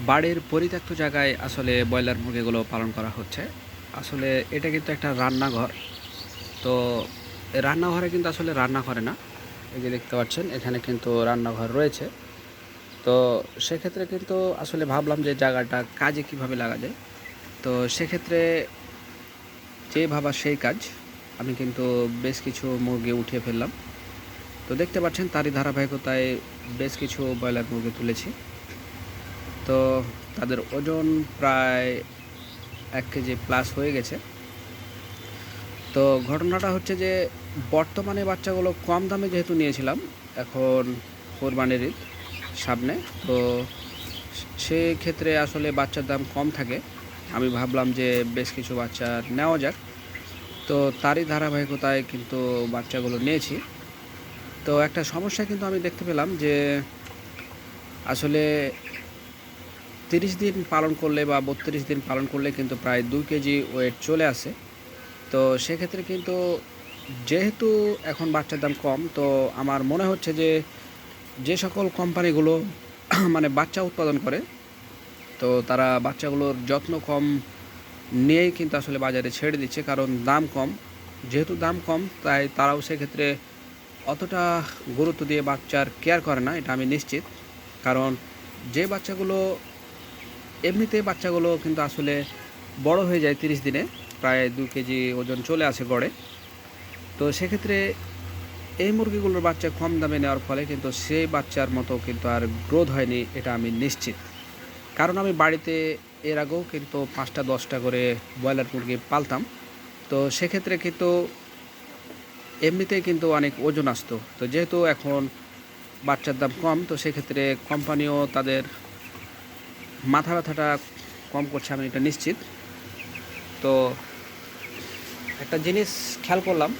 বাড়ির পরিত্যক্ত জায়গায় আসলে ব্রয়লার মুরগিগুলো পালন করা হচ্ছে। আসলে এটা কিন্তু একটা রান্নাঘর। তো এই রান্নাঘরে কিন্তু আসলে রান্না করে না। এই যে দেখতে পাচ্ছেন এখানে কিন্তু রান্নাঘর রয়েছে। তো সেক্ষেত্রে কিন্তু আসলে ভাবলাম যে জায়গাটা কাজে কিভাবে লাগা যায়। তো সেক্ষেত্রে যে ভাবা সেই কাজ। আমি কিন্তু বেশ কিছু মুরগি উঠিয়ে ফেললাম। তো দেখতে পাচ্ছেন তারই ধারাবাহিকতায় বেশ কিছু ব্রয়লার মুরগি তুলেছি। তো তাদের ওজন প্রায় ১ কেজি প্লাস হয়ে গেছে। তো ঘটনাটা হচ্ছে যে বর্তমানে বাচ্চাগুলো কম দামে যেহেতু নিয়েছিলাম, এখন কোরবানির ঈদ সামনে। তো সেক্ষেত্রে আসলে বাচ্চার দাম কম থাকে। আমি ভাবলাম যে বেশ কিছু বাচ্চা নেওয়া যাক। তো তারই ধারাবাহিকতায় কিন্তু বাচ্চাগুলো নিয়েছি। তো একটা সমস্যা কিন্তু আমি দেখতে পেলাম যে আসলে ৩০ দিন পালন করলে বা ৩২ দিন পালন করলে কিন্তু প্রায় ২ কেজি ওয়েট চলে আসে। তো সেক্ষেত্রে কিন্তু যেহেতু এখন বাচ্চার দাম কম, তো আমার মনে হচ্ছে যে যে সকল কোম্পানিগুলো মানে বাচ্চা উৎপাদন করে, তো তারা বাচ্চাগুলোর যত্ন কম নিয়েই কিন্তু আসলে বাজারে ছেড়ে দিচ্ছে, কারণ দাম কম। যেহেতু দাম কম তাই তারাও সেক্ষেত্রে অতটা গুরুত্ব দিয়ে বাচ্চার কেয়ার করে না, এটা আমি নিশ্চিত। কারণ যে বাচ্চাগুলো এমনিতেই বাচ্চাগুলো কিন্তু আসলে বড় হয়ে যায় ৩০ দিনে, প্রায় ২ কেজি ওজন চলে আসে গড়ে। তো সেক্ষেত্রে এই মুরগিগুলোর বাচ্চা কম দামে নেওয়ার ফলে কিন্তু সেই বাচ্চার মতো কিন্তু আর গ্রোথ হয়নি, এটা আমি নিশ্চিত। কারণ আমি বাড়িতে এর আগেও কিন্তু ৫টা ১০টা করে ব্রয়লার মুরগি পালতাম। তো সেক্ষেত্রে কিন্তু এমনিতেই কিন্তু অনেক ওজন আসতো। তো যেহেতু এখন বাচ্চার দাম কম, তো সেক্ষেত্রে কোম্পানিও তাদের মাথা ব্যথাটা কম করছে, আমি এটা নিশ্চিত। তো একটা জিনিস খেয়াল করলাম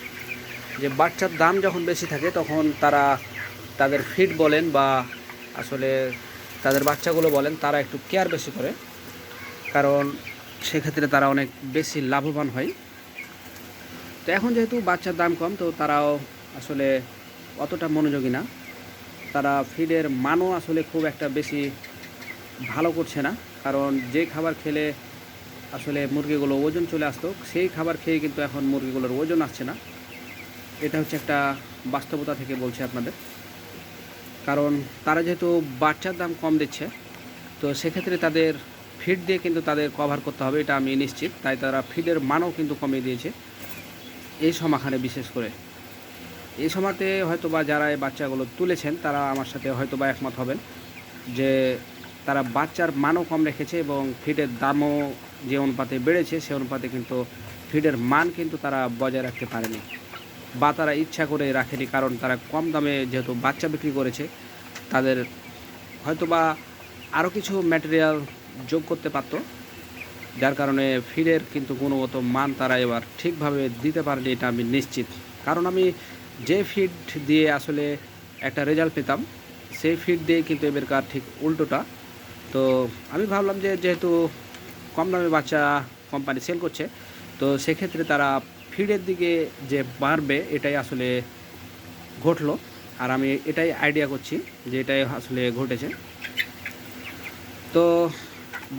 যে বাচ্চার দাম যখন বেশি থাকে তখন তারা তাদের ফিড বলেন বা আসলে তাদের বাচ্চাগুলো বলেন, তারা একটু কেয়ার বেশি করে। কারণ সেক্ষেত্রে তারা অনেক বেশি লাভবান হয়। তো এখন যেহেতু বাচ্চার দাম কম, তো তারাও আসলে অতটা মনোযোগী না। তারা ফিডের মানও আসলে খুব একটা বেশি ভালো করছে না। কারণ যে খাবার খেলে আসলে মুরগিগুলো ওজন চলে আসতো, সেই খাবার খেয়ে কিন্তু এখন মুরগিগুলোর ওজন আসছে না। এটা হচ্ছে একটা বাস্তবতা থেকে বলছি আপনাদের। কারণ তারা যেহেতু বাচ্চার দাম কম দিচ্ছে, তো সেক্ষেত্রে তাদের ফিড দিয়ে কিন্তু তাদের কভার করতে হবে, এটা আমি নিশ্চিত। তাই তারা ফিডের মানও কিন্তু কমিয়ে দিয়েছে এই সমাখানে। বিশেষ করে এই সময়তে হয়তোবা যারা এই বাচ্চাগুলো তুলেছেন তারা আমার সাথে হয়তোবা একমত হবেন যে তারা বাচ্চার মানও কম রেখেছে এবং ফিডের দামও যে অনুপাতে বেড়েছে সে অনুপাতে কিন্তু ফিডের মান কিন্তু তারা বজায় রাখতে পারেনি, বা তারা ইচ্ছা করে রাখেনি। কারণ তারা কম দামে যেহেতু বাচ্চা বিক্রি করেছে, তাদের হয়তোবা আরও কিছু ম্যাটেরিয়াল যোগ করতে পারত, যার কারণে ফিডের কিন্তু গুণগত মান তারা এবার ঠিকভাবে দিতে পারেনি, এটা আমি নিশ্চিত। কারণ আমি যে ফিড দিয়ে আসলে একটা রেজাল্ট পেতাম, সেই ফিড দিয়ে কিন্তু এবারকার ঠিক উল্টোটা। তো আমি ভাবলাম যে যেহেতু কম দামে বাচ্চা কোম্পানি সেল করছে, তো সেক্ষেত্রে তারা ফিডের দিকে যে বাড়বে এটাই আসলে ঘটলো। আর আমি এটাই আইডিয়া করছি যে এটাই আসলে ঘটেছে। তো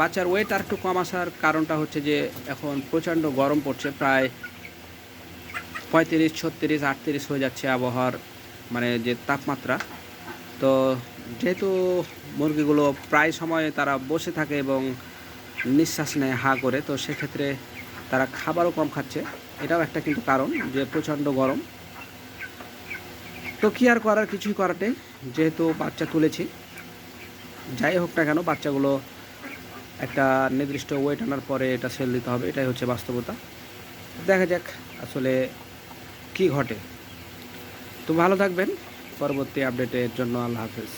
বাচ্চার ওয়েট আর একটু কম আসার কারণটা হচ্ছে যে এখন প্রচণ্ড গরম পড়ছে, প্রায় ৩৫, ৩৬, ৩৮ হয়ে যাচ্ছে আবহাওয়ার মানে যে তাপমাত্রা। তো যেহেতু মুরগিগুলো প্রায় সময় তারা বসে থাকে এবং নিঃশ্বাস নেয় হা করে, তো সেক্ষেত্রে তারা খাবারও কম খাচ্ছে। এটাও একটা কিন্তু কারণ যে প্রচণ্ড গরম। তো কী আর করার, কিছুই করার নেই। যেহেতু বাচ্চা তুলেছি, যাই হোক না কেন বাচ্চাগুলো একটা নির্দিষ্ট ওয়েট আনার পরে এটা সেল দিতে হবে, এটাই হচ্ছে বাস্তবতা। দেখা যাক আসলে কী ঘটে। তো ভালো থাকবেন। পরবর্তী আপডেটের জন্য আল্লাহ হাফেজ।